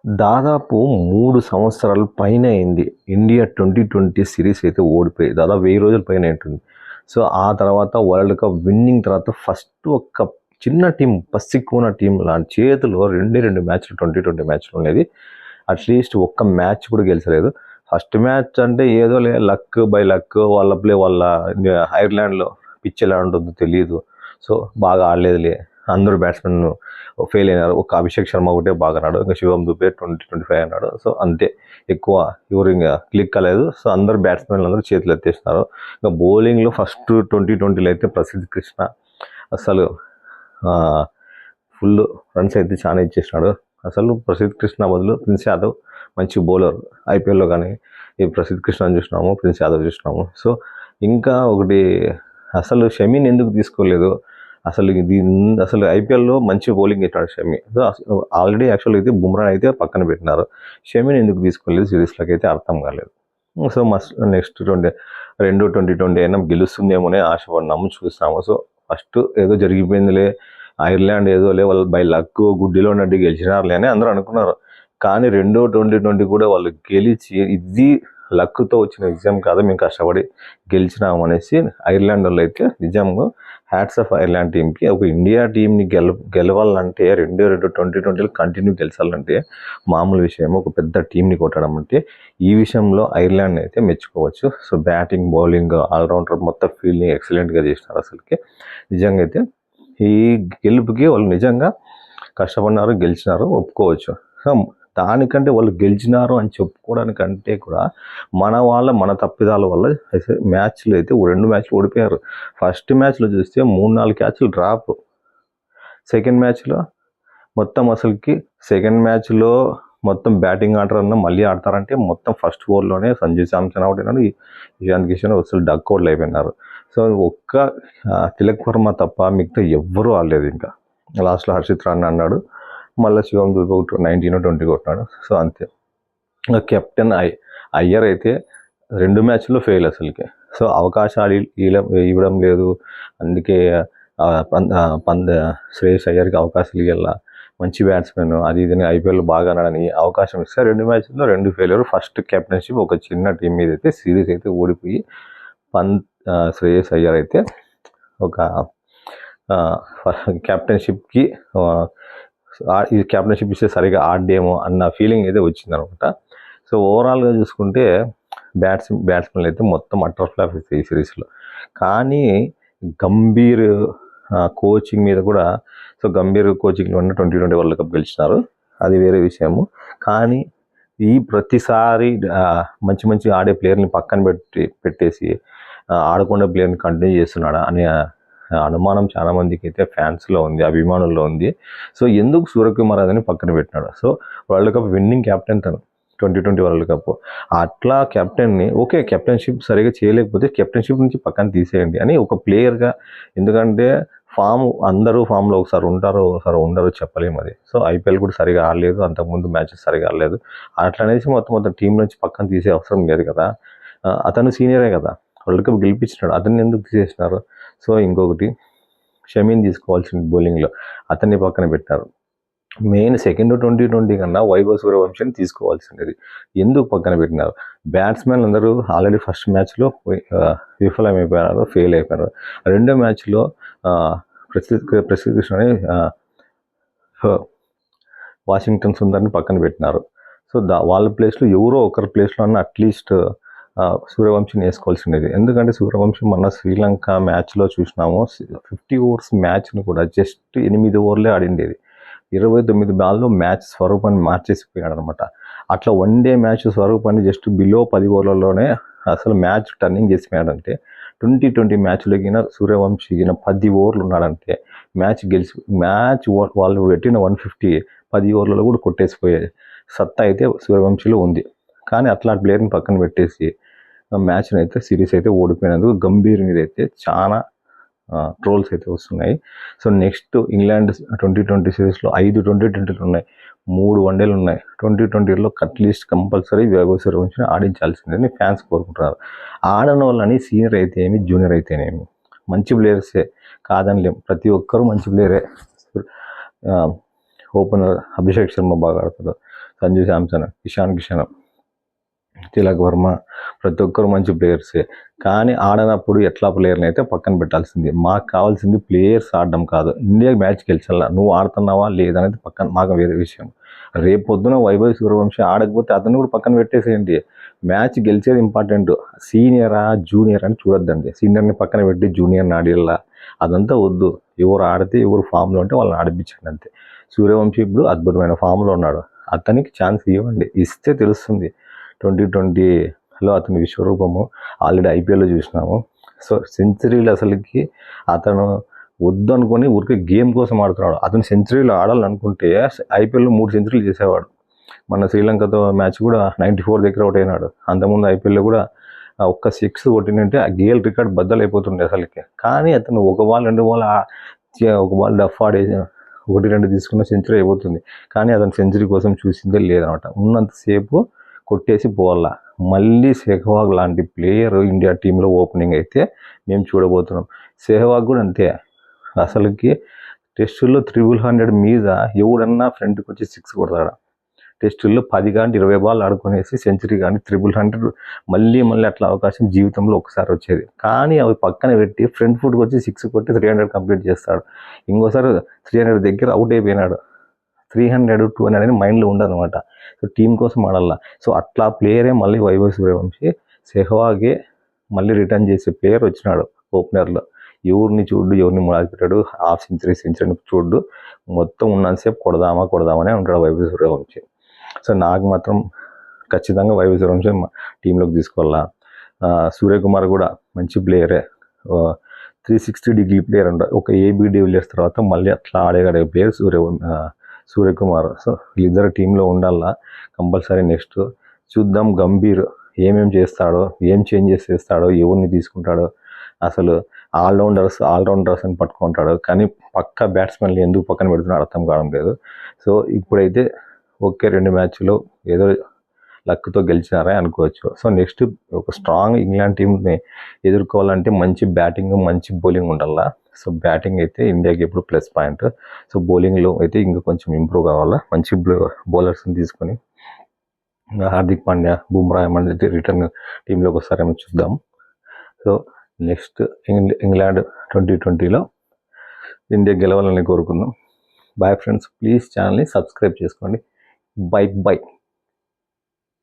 దాదాపు 3 సంవత్సరాల పైన అయింది. ఇండియా 2020 సిరీస్ అయితే ఓడిపోయి దాదాపు 1000 రోజుల పైన ఉంటుంది. సో ఆ తర్వాత వరల్డ్ కప్ విన్నింగ్ తర్వాత ఫస్ట్ ఒక చిన్న టీం పసిక్కున టీం లాంటి చేతిలో 2 మ్యాచ్లు 2020 మ్యాచ్లు ఉండేది. అట్లీస్ట్ ఒక్క మ్యాచ్ కూడా గెలిచలేదు. ఫస్ట్ మ్యాచ్ అంటే ఏదో లక్ బై లక్ వాళ్ళ ప్లే వాళ్ళ ఐర్లాండ్లో పిచ్ ఎలా ఉంటుందో తెలియదు. సో బాగా ఆడలేదులే, అందరూ బ్యాట్స్మెన్ ఫెయిల్ అయినారు. ఒక అభిషేక్ శర్మ ఒకటే బాగా అన్నాడు, ఇంకా శివం దుబే 20-25 అన్నాడు. సో అంతే, ఎక్కువ ఎవరు ఇంకా క్లిక్ అవ్వలేదు. సో అందరు బ్యాట్స్మెన్లు అందరూ చేతులు ఎత్తేస్తున్నారు. ఇంకా బౌలింగ్లో ఫస్ట్ 2020లో అయితే ప్రసిద్ధ్ కృష్ణ అసలు ఫుల్ రన్స్ అయితే చాలా ఇచ్చేసినాడు. అసలు ప్రసిద్ధ్ కృష్ణ బదులు ప్రిన్స్ యాదవ్ మంచి బౌలర్. ఐపీఎల్లో కానీ ఈ ప్రసిద్ధ్ కృష్ణ చూసినాము, ప్రిన్స్ యాదవ్ చూసినాము. సో ఇంకా ఒకటి, అసలు షమీని ఎందుకు తీసుకోలేదు? అసలు ఐపీఎల్లో మంచి బౌలింగ్ ఇచ్చాడు షమీ. సో ఆల్రెడీ యాక్చువల్ అయితే బుమ్రా అయితే పక్కన పెట్టినారు. షమీని ఎందుకు తీసుకోలేదు సిరీస్లోకి అయితే అర్థం కాలేదు. సో నెక్స్ట్ 2020 అయినా గెలుస్తుందేమోనే ఆశపడినాము, చూస్తాము. సో ఫస్ట్ ఏదో జరిగిపోయిందిలే, ఐర్లాండ్ ఏదోలే వాళ్ళు బై లక్ గుడ్డిలో ఉన్నట్టు గెలిచినారులే అని అందరూ అనుకున్నారు. కానీ 2020 కూడా వాళ్ళు గెలిచి ఇది లక్తో వచ్చిన విజయం కాదు, మేము కష్టపడి గెలిచినాము అనేసి ఐర్లాండ్ వాళ్ళు అయితే నిజంగా హ్యాట్స్ ఆఫ్ ఐర్లాండ్ టీంకి. ఒక ఇండియా టీంని గెలవాలంటే 2020లో కంటిన్యూ గెలిచాలంటే మామూలు విషయం. ఒక పెద్ద టీంని కొట్టడం అంటే ఈ విషయంలో ఐర్లాండ్ అయితే మెచ్చుకోవచ్చు. సో బ్యాటింగ్, బౌలింగ్, ఆల్రౌండర్ మొత్తం ఫీల్డింగ్ ఎక్సలెంట్గా చేసినారు. అసలుకి నిజంగా అయితే ఈ గెలుపుకి వాళ్ళు నిజంగా కష్టపడినారు, గెలిచినారు, ఒప్పుకోవచ్చు. దానికంటే వాళ్ళు గెలిచినారు అని చెప్పుకోవడానికంటే కూడా మన తప్పిదాల వల్ల మ్యాచ్లు అయితే 2 మ్యాచ్లు ఓడిపోయారు. ఫస్ట్ మ్యాచ్లో చూస్తే 3-4 క్యాచ్లు డ్రాప్. సెకండ్ మ్యాచ్లో మొత్తం బ్యాటింగ్ ఆడరన్నా మళ్ళీ ఆడతారంటే మొత్తం ఫస్ట్ ఓవర్లోనే సంజు శాంసన్ అవుట్ అయినాడు, ఇషాంత్ కిషన్ అసలు డక్అవుట్లు అయిపోయినారు. సో ఒక్క తిలక్ వర్మ తప్ప మిగతా ఎవ్వరూ ఆడలేదు. ఇంకా లాస్ట్లో హర్షిత్ రాణా అన్నాడు, మళ్ళీ శివం దుబే 19-20 కొట్టినాడు. సో అంతే. ఇంకా కెప్టెన్ అయ్యర్ అయితే 2 మ్యాచ్ల్లో ఫెయిల్ అసలుకి. సో అవకాశాలు ఇవ్వడం లేదు. అందుకే శ్రేయస్ అయ్యర్కి అవకాశాలు ఇవ్వాల, మంచి బ్యాట్స్మెన్ అది ఇదని ఐపీఎల్ బాగా ఆడాలని అవకాశం ఇస్తే 2 మ్యాచ్ల్లో 2 ఫెయిల్యూర్. ఫస్ట్ కెప్టెన్షిప్ ఒక చిన్న టీం మీద అయితే సిరీస్ అయితే ఓడిపోయి శ్రేయస్ అయ్యర్ అయితే ఒక క్యాప్టెన్షిప్కి ఈ క్యాప్టెన్షిప్ ఇస్తే సరిగా ఆడేమో అన్న ఫీలింగ్ అయితే వచ్చిందనమాట. సో ఓవరాల్గా చూసుకుంటే బ్యాట్స్మెన్లు అయితే మొత్తం అటర్ ఫ్లాప్ ఇస్తాయి ఈ సిరీస్లో. కానీ గంభీర్ కోచింగ్ మీద కూడా, సో గంభీర్ కోచింగ్లో ఉన్న 2020 వరల్డ్ కప్ గెలిచినారు, అది వేరే విషయము. కానీ ఈ ప్రతిసారి మంచి ఆడే ప్లేయర్ని పక్కన పెట్టేసి ఆడకుండా ప్లేయర్ని కంటిన్యూ చేస్తున్నాడా అనే అనుమానం చాలా మందికి అయితే ఫ్యాన్స్లో ఉంది, అభిమానుల్లో ఉంది. సో ఎందుకు సూర్యకుమార్ అని పక్కన పెట్టినాడు? So world cup winning captain తను, 2020 వరల్డ్ కప్. అట్లా కెప్టెన్ని కెప్టెన్షిప్ సరిగా చేయలేకపోతే కెప్టెన్షిప్ నుంచి పక్కన తీసేయండి అని ఒక ప్లేయర్గా. ఎందుకంటే అందరూ ఫామ్లో ఒకసారి ఉంటారో ఒకసారి ఉండరో చెప్పలేము అది. సో ఐపీఎల్ కూడా సరిగా ఆడలేదు, అంతకుముందు మ్యాచెస్ సరిగా ఆడలేదు. అట్లా అనేసి మొత్తం టీం నుంచి పక్కన తీసే అవసరం లేదు కదా. అతను సీనియరే కదా, వరల్డ్ కప్ గెలిపించినాడు, అతన్ని ఎందుకు తీసేసినారు? సో ఇంకొకటి, షమీని తీసుకోవాల్సింది బౌలింగ్లో, అతన్ని పక్కన పెట్టారు. మెయిన్ సెకండ్ 2020 కన్నా వైభవ్ సూర్యవంశిని తీసుకోవాల్సింది, ఎందుకు పక్కన పెట్టినారు? బ్యాట్స్మెన్ అందరూ ఆల్రెడీ ఫస్ట్ మ్యాచ్లో విఫలమైపోయినారు, ఫెయిల్ అయిపోయినారు. 2వ మ్యాచ్లో ప్రసిద్ధ్ కృష్ణని వాషింగ్టన్ సుందర్ని పక్కన పెట్టినారు. సో వాళ్ళ ప్లేస్లో ఎవరో ఒకరి ప్లేస్లో అన్న అట్లీస్ట్ సూర్యవంశిని వేసుకోవాల్సిండేది. ఎందుకంటే సూర్యవంశి మన శ్రీలంక మ్యాచ్లో చూసినాము, 50 ఓవర్స్ మ్యాచ్ను కూడా జస్ట్ 8 ఓవర్లే ఆడిండేది. 29 బాల్లో మ్యాచ్ స్వరూపాన్ని మార్చేసిపోయాడు అనమాట. అట్లా 1 డే మ్యాచ్ స్వరూపాన్ని జస్ట్ బిలో 10 ఓవర్లలోనే అసలు మ్యాచ్ టర్నింగ్ చేసిపోయాడంటే, 2020 మ్యాచ్లోకి సూర్యవంశి 10 ఓవర్లు ఉన్నాడంటే మ్యాచ్ వాళ్ళు పెట్టిన 150 10 ఓవర్లలో కూడా కొట్టేసిపోయే సత్తా అయితే సూర్యవంశిలో ఉంది. కానీ అట్లా ప్లేయర్ని పక్కన పెట్టేసి మ్యాచ్ని అయితే సిరీస్ అయితే ఓడిపోయినందుకు గంభీర్ మీద అయితే చాలా ట్రోల్స్ అయితే వస్తున్నాయి. సో నెక్స్ట్ ఇంగ్లాండ్ 2020 సిరీస్లో 5 2020లు ఉన్నాయి, 3 వన్డేలు ఉన్నాయి. 2020లో అట్లీస్ట్ కంపల్సరీ వైభవ్ సూర్యవంశిని ఆడించాల్సిందని ఫ్యాన్స్ కోరుకుంటున్నారు. ఆడని వాళ్ళని సీనియర్ అయితేనేమి జూనియర్ అయితేనేమి మంచి ప్లేయర్సే, కాదనిలేం, ప్రతి ఒక్కరూ మంచి ప్లేయరే. ఓపెనర్ అభిషేక్ శర్మ బాగా ఆడతాడు, సంజు శాంసన్, ఇషాన్ కిషన్, తిలక్ వర్మ, ప్రతి ఒక్కరు మంచి ప్లేయర్సే. కానీ ఆడనప్పుడు ఎట్లా ప్లేయర్ని అయితే పక్కన పెట్టాల్సింది. మాకు కావాల్సింది ప్లేయర్స్ ఆడడం కాదు, ఇండియా మ్యాచ్ గెలిచాలా. నువ్వు ఆడుతున్నావా లేదనేది పక్కన మాకు వేరే విషయం. రేపు పొద్దున వైభవ్ సూర్యవంశీ ఆడకపోతే అతను కూడా పక్కన పెట్టేసేయండి. మ్యాచ్ గెలిచేది ఇంపార్టెంట్. సీనియరా జూనియర్ అని చూడొద్దండి. సీనియర్ని పక్కన పెట్టి జూనియర్ని ఆడేలా అదంతా వద్దు. ఎవరు ఆడితే ఎవరు ఫామ్లో ఉంటే వాళ్ళని ఆడిపించండి అంతే. సూర్యవంశీ ఇప్పుడు అద్భుతమైన ఫామ్లో ఉన్నాడు. అతనికి ఛాన్స్ ఇవ్వండి, ఇస్తే తెలుస్తుంది. 2020లో అతని విశ్వరూపము ఆల్రెడీ ఐపీఎల్లో చూసినాము. సో సెంచరీలు అసలుకి అతను వద్దు అనుకొని ఊరికే గేమ్ కోసం ఆడుతున్నాడు. అతను సెంచరీలు ఆడాలనుకుంటే ఐపీఎల్లో 3 సెంచరీలు చేసేవాడు. మన శ్రీలంకతో మ్యాచ్ కూడా 94 దగ్గర అవుట్ అయినాడు. అంతకుముందు ఐపీఎల్లో కూడా ఒక్క 6 కొట్టినంటే ఆ గేల్ రికార్డ్ బద్దలైపోతుండే అసలుకి. కానీ అతను ఒక బాల్ 2 బాల్ ఒక బాల్ డఫ్ ఆడేసి 1-2 తీసుకున్న సెంచరీ అయిపోతుంది. కానీ అతను సెంచరీ కోసం చూసిందే లేదనమాట. ఉన్నంతసేపు కొట్టేసి పోవాలా. మళ్ళీ సెహ్వాగ్ లాంటి ప్లేయర్ ఇండియా టీంలో ఓపెనింగ్ అయితే మేము చూడబోతున్నాం. సెహ్వాగ్ కూడా అంతే. అసలుకి టెస్టుల్లో 300 మీద ఎవడన్నా ఫ్రంట్కి వచ్చి 6 కొడతాడా? టెస్టుల్లో 10 కానీ 20 బాల్ ఆడుకునేసి సెంచరీ కానీ 300 మళ్ళీ అట్లా అవకాశం జీవితంలో ఒకసారి వచ్చేది. కానీ అవి పక్కన పెట్టి ఫ్రంట్ ఫుట్కి వచ్చి 6 కొట్టి 300 కంప్లీట్ చేస్తాడు. ఇంకోసారి 300 దగ్గర అవుట్ అయిపోయినాడు. 300, 200 అనేది మైండ్లో ఉండదు అనమాట. సో టీం కోసం ఆడాల. సో అట్లా ప్లేయరే మళ్ళీ వైభవ్ సూర్యవంశీ. సెహ్వాగే మళ్ళీ రిటర్న్ చేసే ప్లేయర్ వచ్చినాడు ఓపెనర్లో. ఎవరిని చూడు, ఎవరిని మొదలుపెట్టాడు, హాఫ్ సెంచరీ చూడు, మొత్తం ఉన్నంతసేపు కొడదామనే ఉంటాడు వైభవ్ సూర్యవంశీ. సో నాకు మాత్రం ఖచ్చితంగా వైభవ్ సూర్యవంశీ టీంలోకి తీసుకోవాలా. సూర్యకుమార్ కూడా మంచి ప్లేయరే, 360 డిగ్రీ ప్లేయర్ అంట. ఒక ఏబీ డివిలియర్స్ తర్వాత మళ్ళీ అట్లా ఆడేగడే ప్లేయర్ సూర్యకుమార్. సో వీళ్ళిద్దరు టీంలో ఉండాలా కంపల్సరీ. నెక్స్ట్ చూద్దాం గంభీర్ ఏమేమి చేస్తాడో, ఏం చేంజెస్ చేస్తాడో, ఎవరిని తీసుకుంటాడో. అసలు ఆల్రౌండర్స్ అని పట్టుకుంటాడు, కానీ పక్కా బ్యాట్స్మెన్లు ఎందుకు పక్కన పెడుతున్నాడు అర్థం కావడం లేదు. సో ఇప్పుడైతే 2 మ్యాచ్లో ఏదో లక్తో గెలిచినారే అనుకోవచ్చు. సో నెక్స్ట్ ఒక స్ట్రాంగ్ ఇంగ్లాండ్ టీంని ఎదుర్కోవాలంటే మంచి బ్యాటింగ్, మంచి బౌలింగ్ ఉండాలా. సో బ్యాటింగ్ అయితే ఇండియాకి ఎప్పుడు ప్లస్ పాయింట్. సో బౌలింగ్లో అయితే ఇంకా కొంచెం ఇంప్రూవ్ కావాలా. మంచి బౌలర్స్ని తీసుకొని హార్దిక్ పాండ్యా, బుమ్రా ఏమన్నా రిటర్న్ టీంలోకి వస్తారేమో చూద్దాం. సో నెక్స్ట్ ఇంగ్లాండ్ 2020లో ఇండియా గెలవాలని కోరుకుందాం. బాయ్ ఫ్రెండ్స్, ప్లీజ్ ఛానల్ని సబ్స్క్రైబ్ చేసుకోండి. బై.